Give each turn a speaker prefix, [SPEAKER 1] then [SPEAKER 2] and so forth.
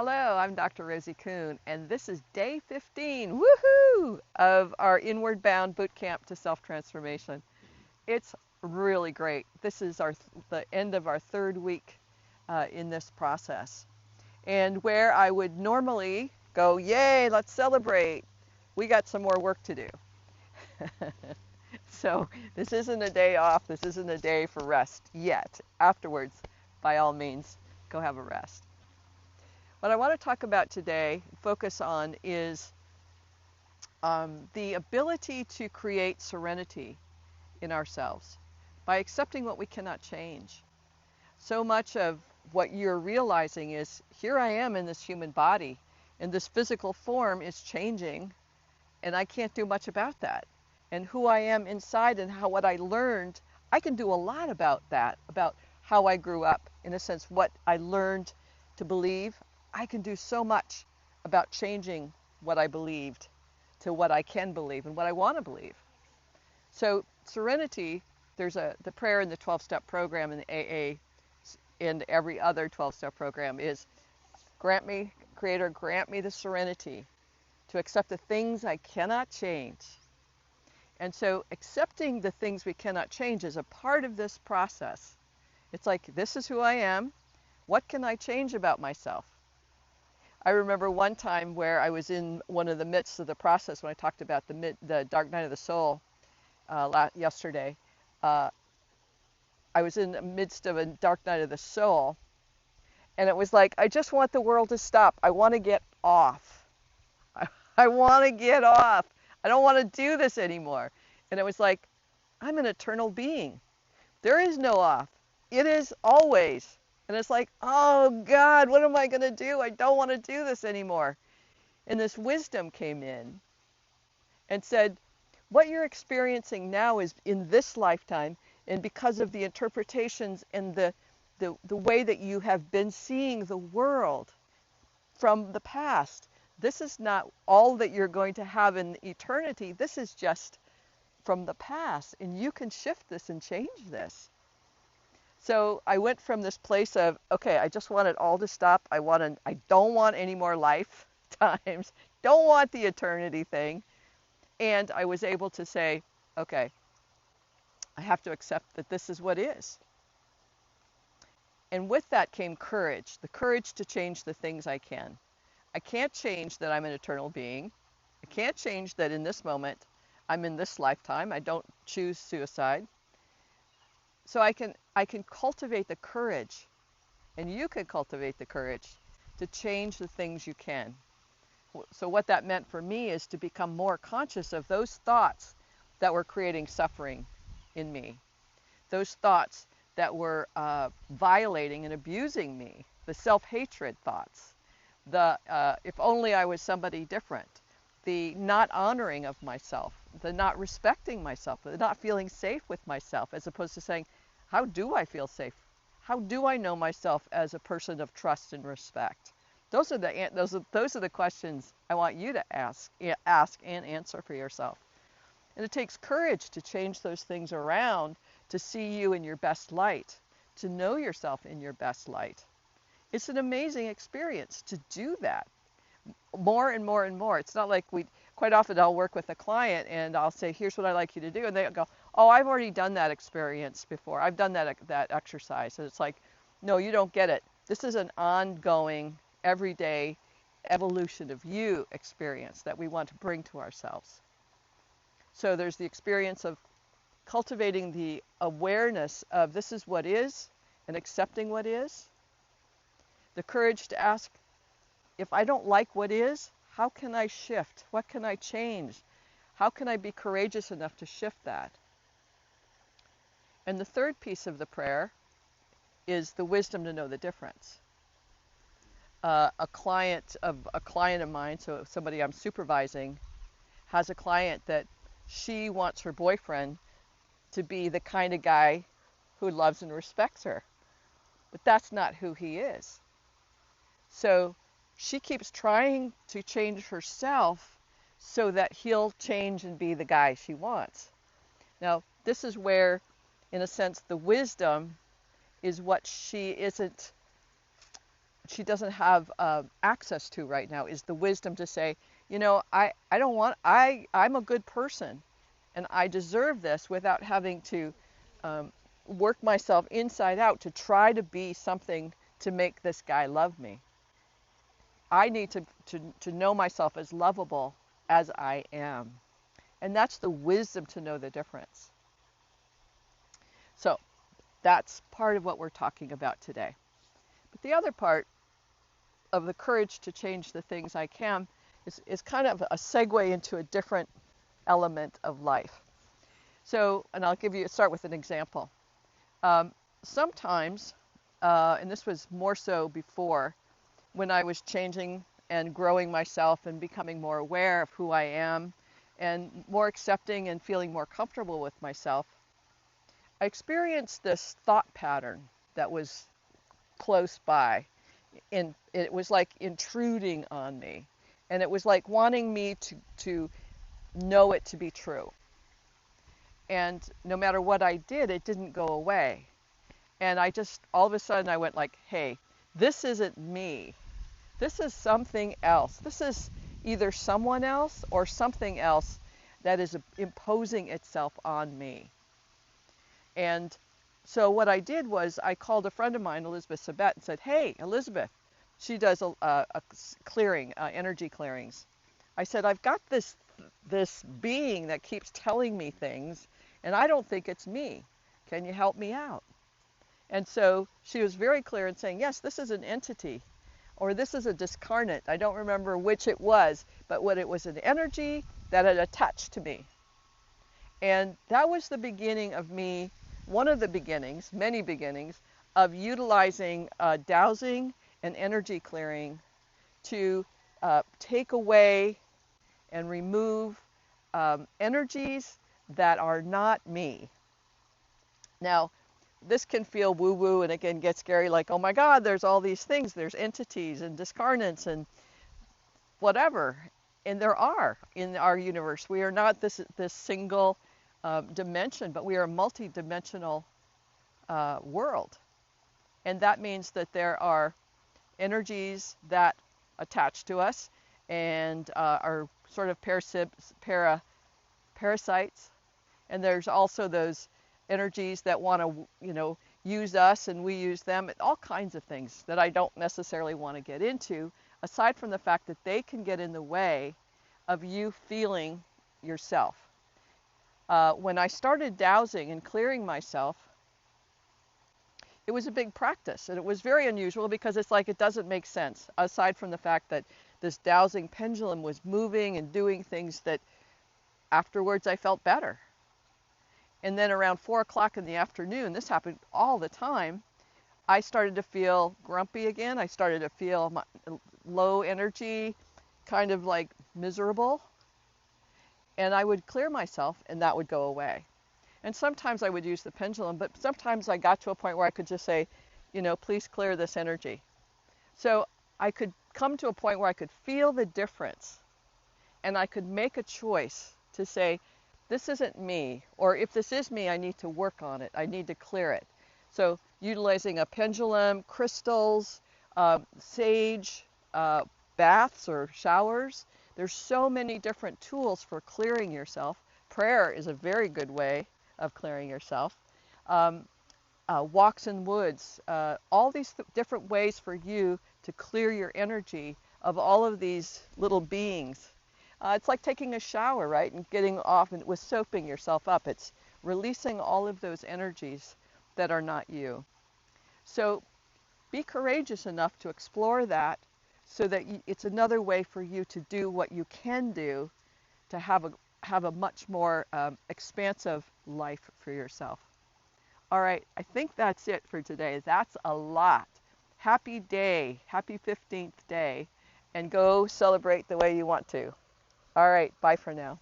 [SPEAKER 1] Hello, I'm Dr. Rosie Kuhn, and this is day 15, woohoo, of our Inward Bound Bootcamp to Self-Transformation. It's really great. This is the end of our third week in this process. And where I would normally go, yay, let's celebrate, we got some more work to do. So this isn't a day off, this isn't a day for rest yet. Afterwards, by all means, go have a rest. What I want to talk about today, focus on, is the ability to create serenity in ourselves by accepting what we cannot change. So much of what you're realizing is, here I am in this human body, and this physical form is changing, and I can't do much about that. And who I am inside and what I learned, I can do a lot about that, about how I grew up, in a sense, what I learned to believe. I can do so much about changing what I believed to what I can believe and what I want to believe. So serenity, there's the prayer in the 12-step program in the AA and every other 12-step program is, grant me, Creator, grant me the serenity to accept the things I cannot change. And so accepting the things we cannot change is a part of this process. It's like, this is who I am. What can I change about myself? I remember one time where I was in one of the midst of the process when I talked about the dark night of the soul yesterday. I was in the midst of a dark night of the soul, and it was like, I just want the world to stop. I want to get off. I want to get off. I don't want to do this anymore. And it was like, I'm an eternal being. There is no off. It is always. And it's like, oh God, what am I going to do? I don't want to do this anymore. And this wisdom came in and said, what you're experiencing now is in this lifetime, and because of the interpretations and the way that you have been seeing the world from the past, this is not all that you're going to have in eternity. This is just from the past, and you can shift this and change this. So I went from this place of, okay, I just want it all to stop. I don't want any more lifetimes, don't want the eternity thing. And I was able to say, okay, I have to accept that this is what is. And with that came courage, the courage to change the things I can. I can't change that I'm an eternal being. I can't change that in this moment, I'm in this lifetime. I don't choose suicide. So I can cultivate the courage, and you can cultivate the courage to change the things you can. So what that meant for me is to become more conscious of those thoughts that were creating suffering in me, those thoughts that were violating and abusing me, the self-hatred thoughts, the if only I was somebody different, the not honoring of myself, the not respecting myself, the not feeling safe with myself, as opposed to saying, how do I feel safe? How do I know myself as a person of trust and respect? Those are the questions I want you to ask and answer for yourself. And it takes courage to change those things around, to see you in your best light, to know yourself in your best light. It's an amazing experience to do that more and more and more. It's not like quite often I'll work with a client and I'll say, here's what I'd like you to do. And they go, oh, I've already done that experience before. I've done that exercise. And it's like, no, you don't get it. This is an ongoing, everyday evolution of you experience that we want to bring to ourselves. So there's the experience of cultivating the awareness of this is what is and accepting what is. The courage to ask, if I don't like what is, how can I shift? What can I change? How can I be courageous enough to shift that? And the third piece of the prayer is the wisdom to know the difference. A client of mine, so somebody I'm supervising, has a client that she wants her boyfriend to be the kind of guy who loves and respects her. But that's not who he is. So she keeps trying to change herself so that he'll change and be the guy she wants. Now, this is where, in a sense, the wisdom is what she isn't she doesn't have access to right now, is the wisdom to say, I don't want, I'm a good person and I deserve this without having to work myself inside out to try to be something to make this guy love me. I need to know myself as lovable as I am. And that's the wisdom to know the difference. So that's part of what we're talking about today. But the other part of the courage to change the things I can is kind of a segue into a different element of life. So, and I'll start with an example. Sometimes, and this was more so before, when I was changing and growing myself and becoming more aware of who I am and more accepting and feeling more comfortable with myself, I experienced this thought pattern that was close by. And it was like intruding on me. And it was like wanting me to know it to be true. And no matter what I did, it didn't go away. And I just, all of a sudden I went like, hey, this isn't me. This is something else. This is either someone else or something else that is imposing itself on me. And so what I did was I called a friend of mine, Elizabeth Sabet, and said, hey, Elizabeth, she does a clearing, energy clearings. I said, I've got this being that keeps telling me things, and I don't think it's me. Can you help me out? And so she was very clear in saying, yes, this is an entity, or this is a discarnate. I don't remember which it was, but what it was, an energy that had attached to me. And that was the beginning of me, one of the beginnings, many beginnings, of utilizing dowsing and energy clearing to take away and remove energies that are not me. Now, this can feel woo-woo and it can get scary, like, oh my God, there's all these things. There's entities and discarnates and whatever. And there are in our universe. We are not this single dimension, but we are a multi-dimensional world. And that means that there are energies that attach to us and are sort of parasites. And there's also those energies that want to, use us and we use them, all kinds of things that I don't necessarily want to get into, aside from the fact that they can get in the way of you feeling yourself. When I started dowsing and clearing myself, it was a big practice, and it was very unusual because it's like it doesn't make sense, aside from the fact that this dowsing pendulum was moving and doing things that afterwards I felt better. And then around 4 o'clock in the afternoon, this happened all the time, I started to feel grumpy again. I started to feel low energy, kind of like miserable. And I would clear myself and that would go away. And sometimes I would use the pendulum, but sometimes I got to a point where I could just say, please clear this energy. So I could come to a point where I could feel the difference and I could make a choice to say, this isn't me, or if this is me, I need to work on it. I need to clear it. So utilizing a pendulum, crystals, sage, baths or showers. There's so many different tools for clearing yourself. Prayer is a very good way of clearing yourself. Walks in woods, all these different ways for you to clear your energy of all of these little beings. It's like taking a shower, right? And getting off and with soaping yourself up. It's releasing all of those energies that are not you. So be courageous enough to explore that so that it's another way for you to do what you can do to have a much more expansive life for yourself. All right, I think that's it for today. That's a lot. Happy day, happy 15th day, and go celebrate the way you want to. All right, bye for now.